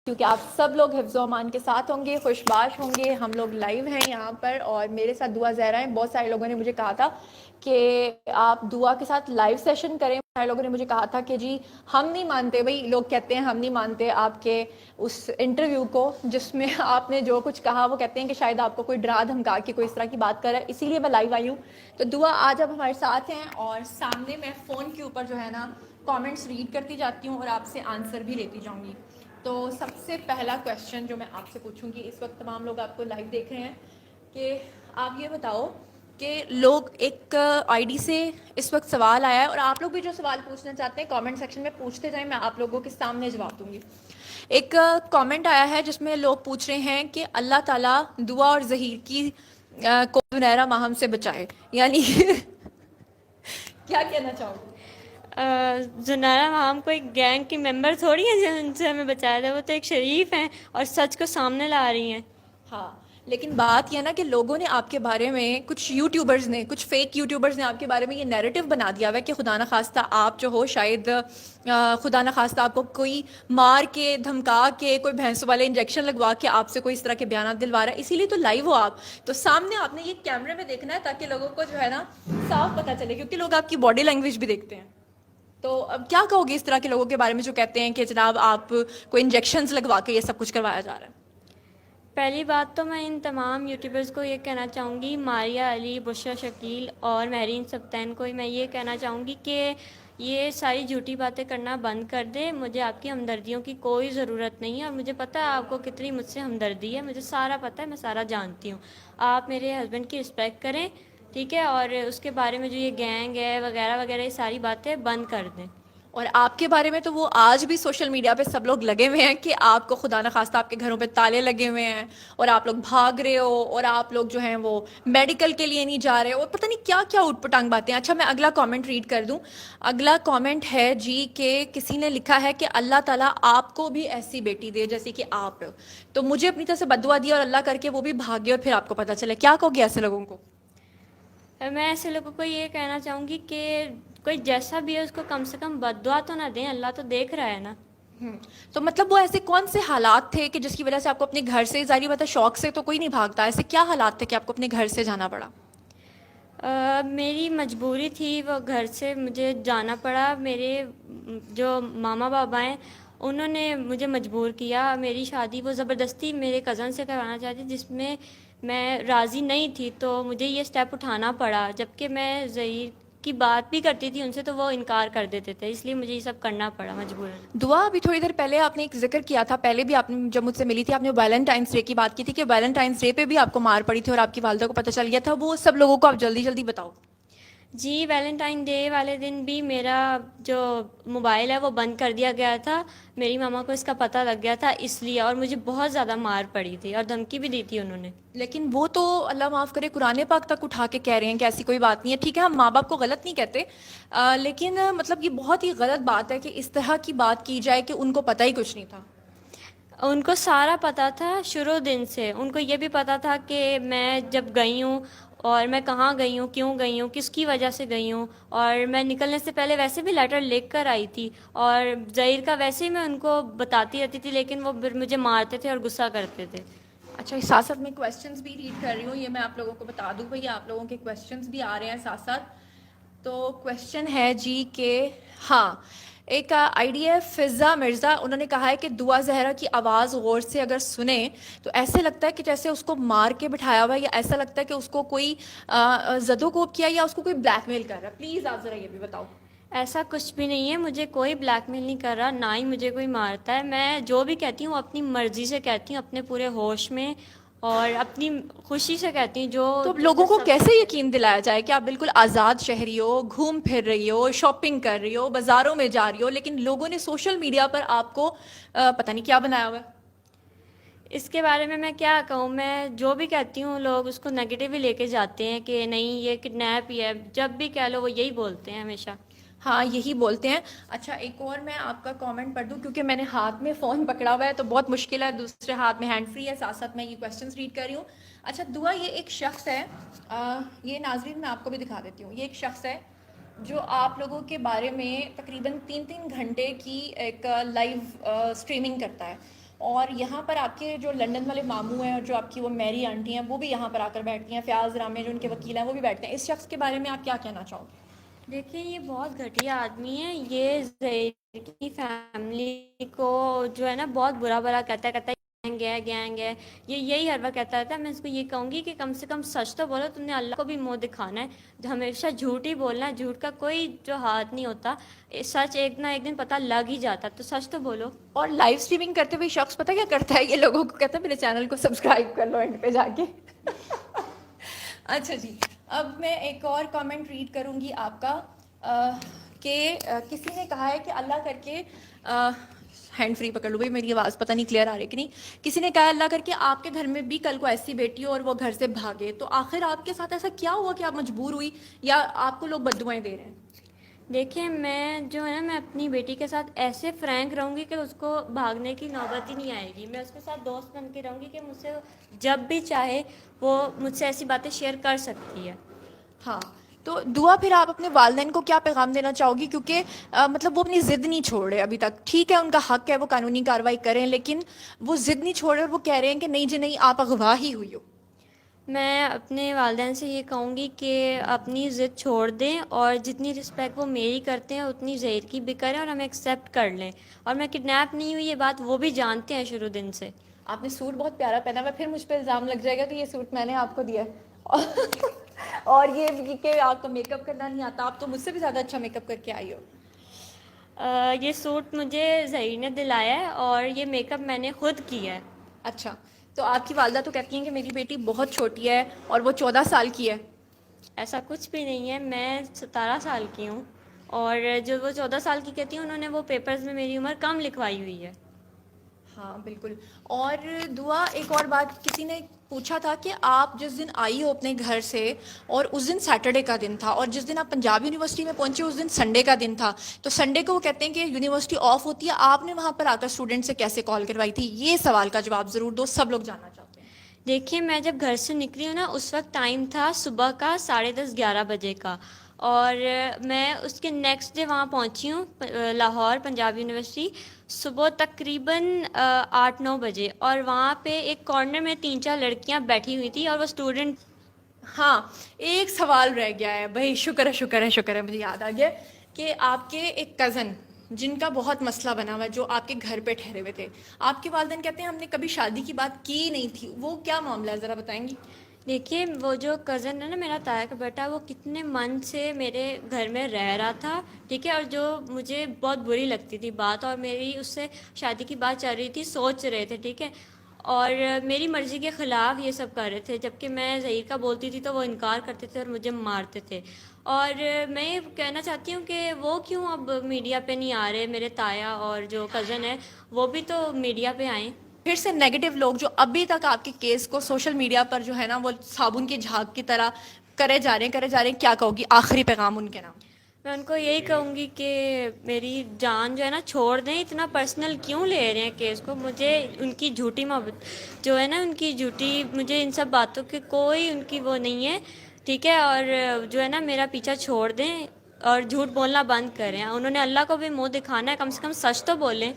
کیونکہ آپ سب لوگ حفظ و امان کے ساتھ ہوں گے، خوشباش ہوں گے. ہم لوگ لائیو ہیں یہاں پر اور میرے ساتھ دعا زہرا ہیں. بہت سارے لوگوں نے مجھے کہا تھا کہ آپ دعا کے ساتھ لائیو سیشن کریں. سارے لوگوں نے مجھے کہا تھا کہ جی ہم نہیں مانتے، بھائی لوگ کہتے ہیں ہم نہیں مانتے آپ کے اس انٹرویو کو جس میں آپ نے جو کچھ کہا. وہ کہتے ہیں کہ شاید آپ کو کوئی ڈرا دھمکا کے کوئی اس طرح کی بات کر رہا ہے، اسی لیے میں لائیو آئی ہوں. تو دعا آج آپ ہمارے ساتھ ہیں اور سامنے میں فون کے اوپر جو ہے نا کامنٹس ریڈ کرتی جاتی ہوں اور آپ سے آنسر بھی لیتی جاؤں گی. تو سب سے پہلا کویشچن جو میں آپ سے پوچھوں گی، اس وقت تمام لوگ آپ کو لائیو دیکھ رہے ہیں، کہ آپ یہ بتاؤ کہ لوگ ایک آئی ڈی سے اس وقت سوال آیا ہے اور آپ لوگ بھی جو سوال پوچھنا چاہتے ہیں کامنٹ سیکشن میں پوچھتے جائیں، میں آپ لوگوں کے سامنے جواب دوں گی. ایک کامنٹ آیا ہے جس میں لوگ پوچھ رہے ہیں کہ اللہ تعالیٰ دعا اور ظہیر کی کو زنیرہ ماہم سے بچائے، یعنی کیا کہنا چاہو گے؟ زنارہ ہم کوئی گینگ کی ممبر تھوڑی ہے جن سے ہمیں بچایا تھا. وہ تو ایک شریف ہیں اور سچ کو سامنے لا رہی ہیں. ہاں لیکن بات یہ نا کہ لوگوں نے آپ کے بارے میں، کچھ یوٹیوبرز نے، کچھ فیک یوٹیوبرز نے آپ کے بارے میں یہ نیریٹو بنا دیا ہوا ہے کہ خدا نخواستہ آپ جو ہو شاید خدا نخواستہ آپ کو کوئی مار کے دھمکا کے کوئی بھینسوں والے انجیکشن لگوا کے آپ سے کوئی اس طرح کے بیانات دلوا رہا ہے. اسی لیے تو لائیو ہو آپ، تو سامنے آپ نے یہ کیمرے میں دیکھنا ہے تاکہ لوگوں کو جو ہے نا صاف پتہ چلے، کیونکہ لوگ آپ کی باڈی لینگویج بھی دیکھتے ہیں. تو اب کیا کہو گے اس طرح کے لوگوں کے بارے میں جو کہتے ہیں کہ جناب آپ کوئی انجیکشنز لگوا کے یہ سب کچھ کروایا جا رہا ہے؟ پہلی بات تو میں ان تمام یوٹیوبرز کو یہ کہنا چاہوں گی، ماریہ علی، بشرا شکیل اور مہرین سبطین کو میں یہ کہنا چاہوں گی کہ یہ ساری جھوٹی باتیں کرنا بند کر دیں. مجھے آپ کی ہمدردیوں کی کوئی ضرورت نہیں ہے اور مجھے پتہ ہے آپ کو کتنی مجھ سے ہمدردی ہے. مجھے سارا پتہ ہے، میں سارا جانتی ہوں. آپ میرے ہسبینڈ کی رسپیکٹ کریں، ٹھیک ہے، اور اس کے بارے میں جو یہ گینگ ہے وغیرہ وغیرہ یہ ساری باتیں بند کر دیں. اور آپ کے بارے میں تو وہ آج بھی سوشل میڈیا پہ سب لوگ لگے ہوئے ہیں کہ آپ کو خدا نخواستہ آپ کے گھروں پہ تالے لگے ہوئے ہیں اور آپ لوگ بھاگ رہے ہو اور آپ لوگ جو ہیں وہ میڈیکل کے لیے نہیں جا رہے اور پتہ نہیں کیا کیا اٹھ پٹانگ باتیں. اچھا میں اگلا کامنٹ ریڈ کر دوں. اگلا کامنٹ ہے جی کہ کسی نے لکھا ہے کہ اللہ تعالیٰ آپ کو بھی ایسی بیٹی دے جیسے کہ آپ. تو مجھے اپنی طرف سے بددعا دی اور اللہ کر کے وہ بھی بھاگے اور پھر آپ کو پتہ چلے. کیا کہو گے ایسے لوگوں کو؟ میں ایسے لوگوں کو یہ کہنا چاہوں گی کہ کوئی جیسا بھی ہے اس کو کم سے کم بد دعا تو نہ دیں، اللہ تو دیکھ رہا ہے نا. تو مطلب وہ ایسے کون سے حالات تھے کہ جس کی وجہ سے آپ کو اپنے گھر سے، ظاہری بات ہے شوق سے تو کوئی نہیں بھاگتا، ایسے کیا حالات تھے کہ آپ کو اپنے گھر سے جانا پڑا؟ میری مجبوری تھی، وہ گھر سے مجھے جانا پڑا. میرے جو ماما بابا ہیں انہوں نے مجھے مجبور کیا. میری شادی وہ زبردستی میرے کزن سے کروانا چاہتی جس میں میں راضی نہیں تھی، تو مجھے یہ سٹیپ اٹھانا پڑا. جبکہ میں ظہیر کی بات بھی کرتی تھی ان سے تو وہ انکار کر دیتے تھے، اس لیے مجھے یہ سب کرنا پڑا مجبوراً. دعا ابھی تھوڑی دیر پہلے آپ نے ایک ذکر کیا تھا، پہلے بھی آپ نے جب مجھ سے ملی تھی آپ نے ویلنٹائنس ڈے کی بات کی تھی کہ ویلنٹائنس ڈے پہ بھی آپ کو مار پڑی تھی اور آپ کی والدہ کو پتہ چل گیا تھا. وہ سب لوگوں کو آپ جلدی جلدی بتاؤ. جی ویلنٹائن ڈے والے دن بھی میرا جو موبائل ہے وہ بند کر دیا گیا تھا. میری ماما کو اس کا پتہ لگ گیا تھا اس لیے، اور مجھے بہت زیادہ مار پڑی تھی اور دھمکی بھی دی تھی انہوں نے. لیکن وہ تو اللہ معاف کرے قرآن پاک تک اٹھا کے کہہ رہے ہیں کہ ایسی کوئی بات نہیں ہے. ٹھیک ہے ہم ماں باپ کو غلط نہیں کہتے، لیکن مطلب یہ بہت ہی غلط بات ہے کہ اس طرح کی بات کی جائے کہ ان کو پتہ ہی کچھ نہیں تھا. ان کو سارا پتہ تھا شروع دن سے. ان کو یہ بھی پتہ تھا کہ میں جب گئی ہوں اور میں کہاں گئی ہوں، کیوں گئی ہوں، کس کی وجہ سے گئی ہوں. اور میں نکلنے سے پہلے ویسے بھی لیٹر لکھ کر آئی تھی اور ظہیر کا ویسے ہی میں ان کو بتاتی رہتی تھی، لیکن وہ پھر مجھے مارتے تھے اور غصہ کرتے تھے. اچھا ساتھ ساتھ میں کویشچنس بھی ریڈ کر رہی ہوں، یہ میں آپ لوگوں کو بتا دوں بھائی آپ لوگوں کے کویشچنس بھی آ رہے ہیں ساتھ ساتھ. تو کویشچن ہے جی کہ ہاں ایک آئی ڈی ہے فضا مرزا، انہوں نے کہا ہے کہ دعا زہرا کی آواز غور سے اگر سنیں تو ایسے لگتا ہے کہ جیسے اس کو مار کے بٹھایا ہوا ہے، یا ایسا لگتا ہے کہ اس کو کوئی زد و کوب کیا یا اس کو کوئی بلیک میل کر رہا ہے. پلیز آپ ذرا یہ بھی بتاؤ. ایسا کچھ بھی نہیں ہے، مجھے کوئی بلیک میل نہیں کر رہا، نہ ہی مجھے کوئی مارتا ہے. میں جو بھی کہتی ہوں اپنی مرضی سے کہتی ہوں، اپنے پورے ہوش میں اور اپنی خوشی سے کہتی ہوں. تو جو لوگوں کو سب کیسے یقین دلایا جائے کہ آپ بالکل آزاد شہری ہو، گھوم پھر رہی ہو، شاپنگ کر رہی ہو، بازاروں میں جا رہی ہو، لیکن لوگوں نے سوشل میڈیا پر آپ کو پتہ نہیں کیا بنایا ہوا ہے؟ اس کے بارے میں کیا کہوں، میں جو بھی کہتی ہوں لوگ اس کو نیگیٹو ہی لے کے جاتے ہیں کہ نہیں یہ کڈنیپ ہی ہے. جب بھی کہہ لو وہ یہی بولتے ہیں ہمیشہ. ہاں یہی بولتے ہیں. اچھا ایک اور میں آپ کا کامنٹ پڑھ دوں کیونکہ میں نے ہاتھ میں فون پکڑا ہوا ہے تو بہت مشکل ہے، دوسرے ہاتھ میں ہینڈ فری ہے، ساتھ ساتھ میں یہ کویشچنس ریڈ کر رہی ہوں. اچھا دعا یہ ایک شخص ہے، یہ ناظرین میں آپ کو بھی دکھا دیتی ہوں. یہ ایک شخص ہے جو آپ لوگوں کے بارے میں تقریباً 3 گھنٹے کی ایک لائیو اسٹریمنگ کرتا ہے. اور یہاں پر آپ کے جو لندن والے ماموں ہیں اور جو آپ کی وہ میری آنٹی ہیں وہ بھی یہاں پر آ کر بیٹھتی ہیں, فیاض رامے جو ان کے وکیل ہیں وہ بھی بیٹھتے ہیں. اس شخص کے بارے میں آپ کیا کہنا چاہو گے؟ دیکھیں یہ بہت گھٹیا آدمی ہے. یہ زہیر کی فیملی کو جو ہے نا بہت برا برا کہتا ہے گینگ ہے. یہ یہی ہر وقت کہتا رہتا ہے. میں اس کو یہ کہوں گی کہ کم سے کم سچ تو بولو. تم نے اللہ کو بھی منہ دکھانا ہے. جو ہمیشہ جھوٹ ہی بولنا ہے. جھوٹ کا کوئی جو ہاتھ نہیں ہوتا. سچ ایک نہ ایک دن پتہ لگ ہی جاتا. تو سچ تو بولو. اور لائیو اسٹریمنگ کرتے ہوئے شخص پتہ کیا کرتا ہے, یہ لوگوں کو کہتا ہے میرے چینل کو سبسکرائب کر لو اینڈ پہ جا کے. اچھا جی, اب میں ایک اور کامنٹ ریڈ کروں گی آپ کا, کہ کسی نے کہا ہے کہ اللہ کر کے, ہینڈ فری پکڑ لو بھائی, میری آواز پتہ نہیں کلیئر آ رہی کہ نہیں. کسی نے کہا اللہ کر کے آپ کے گھر میں بھی کل کو ایسی بیٹی ہو اور وہ گھر سے بھاگے, تو آخر آپ کے ساتھ ایسا کیا ہوا کہ آپ مجبور ہوئی, یا آپ کو لوگ بددعائیں دے رہے ہیں؟ دیکھیں میں جو ہے نا میں اپنی بیٹی کے ساتھ ایسے فرینک رہوں گی کہ اس کو بھاگنے کی نوبت ہی نہیں آئے گی. میں اس کے ساتھ دوست بن کے رہوں گی کہ مجھ سے جب بھی چاہے وہ مجھ سے ایسی باتیں شیئر کر سکتی ہے. ہاں, تو دعا پھر آپ اپنے والدین کو کیا پیغام دینا چاہو گی, کیونکہ مطلب وہ اپنی ضد نہیں چھوڑ رہے ابھی تک. ٹھیک ہے ان کا حق ہے وہ قانونی کارروائی کریں, لیکن وہ ضد نہیں چھوڑ رہے اور وہ کہہ رہے ہیں کہ نہیں جی نہیں آپ اغوا ہی ہوئی ہو. میں اپنے والدین سے یہ کہوں گی کہ اپنی ضد چھوڑ دیں اور جتنی رسپیکٹ وہ میری کرتے ہیں اتنی زہیر کی بھی کریں اور ہمیں ایکسیپٹ کر لیں. اور میں کڈنیپ نہیں ہوئی یہ بات وہ بھی جانتے ہیں شروع دن سے. آپ نے سوٹ بہت پیارا پہنا ہوا, پھر مجھ پہ الزام لگ جائے گا کہ یہ سوٹ میں نے آپ کو دیا ہے. اور یہ بھی کہ آپ کو میک اپ کرنا نہیں آتا, آپ تو مجھ سے بھی زیادہ اچھا میک اپ کر کے آئی ہو. یہ سوٹ مجھے زہیر نے دلایا ہے اور یہ میک اپ میں نے خود کیا ہے. اچھا, تو آپ کی والدہ تو کہتی ہیں کہ میری بیٹی بہت چھوٹی ہے اور وہ 14 سال کی ہے. ایسا کچھ بھی نہیں ہے. میں 17 سال کی ہوں اور جو وہ 14 سال کی کہتی ہیں انہوں نے وہ پیپرز میں میری عمر کم لکھوائی ہوئی ہے. ہاں بالکل. اور دعا ایک اور بات, کسی نے پوچھا تھا کہ آپ جس دن آئی ہو اپنے گھر سے اور اس دن سیٹرڈے کا دن تھا, اور جس دن آپ پنجاب یونیورسٹی میں پہنچے اس دن سنڈے کا دن تھا, تو سنڈے کو وہ کہتے ہیں کہ یونیورسٹی آف ہوتی ہے, آپ نے وہاں پر آ کر اسٹوڈنٹ سے کیسے کال کروائی تھی؟ یہ سوال کا جواب ضرور دو, سب لوگ جاننا چاہتے ہیں. دیکھیے میں جب گھر سے نکلی ہوں نا اس وقت ٹائم تھا صبح کا 10:30-11 بجے کا, اور میں اس کے نیکسٹ ڈے وہاں پہنچی ہوں لاہور پنجاب یونیورسٹی صبح تقریباً 8-9 بجے. اور وہاں پہ ایک کارنر میں 3-4 لڑکیاں بیٹھی ہوئی تھیں اور وہ اسٹوڈنٹ. ہاں, ایک سوال رہ گیا ہے بھائی, شکر ہے مجھے یاد آ گیا کہ آپ کے ایک کزن جن کا بہت مسئلہ بنا ہوا ہے, جو آپ کے گھر پہ ٹھہرے ہوئے تھے, آپ کے والدین کہتے ہیں ہم نے کبھی شادی کی بات کی نہیں تھی, وہ کیا معاملہ ہے ذرا بتائیں گی؟ دیکھیے وہ جو کزن ہے نا میرا تایا کا بیٹا, وہ کتنے من سے میرے گھر میں رہ رہا تھا, ٹھیک ہے, اور جو مجھے بہت بری لگتی تھی بات, اور میری اس سے شادی کی بات چل رہی تھی, سوچ رہے تھے, ٹھیک ہے, اور میری مرضی کے خلاف یہ سب کر رہے تھے. جبکہ میں ظہیر کا بولتی تھی تو وہ انکار کرتے تھے اور مجھے مارتے تھے. اور میں یہ کہنا چاہتی ہوں کہ وہ کیوں اب میڈیا پہ نہیں آ رہے, میرے تایا اور جو کزن ہے وہ بھی تو میڈیا پہ آئیں. پھر سے نیگیٹو لوگ جو ابھی تک آپ کے کیس کو سوشل میڈیا پر جو ہے نا وہ صابن کے جھاگ کی طرح کرے جا رہے ہیں, کیا کہو گی آخری پیغام ان کے نام؟ میں ان کو یہی کہوں گی کہ میری جان جو ہے نا چھوڑ دیں, اتنا پرسنل کیوں لے رہے ہیں کیس کو. مجھے ان کی جھوٹی محبت جو ہے نا, ان کی جھوٹی, مجھے ان سب باتوں کی کوئی ان کی وہ نہیں ہے, ٹھیک ہے, اور جو ہے نا میرا پیچھا چھوڑ دیں اور جھوٹ بولنا بند کریں. انہوں نے اللہ کو بھی منہ دکھانا ہے, کم سے کم سچ تو بولیں.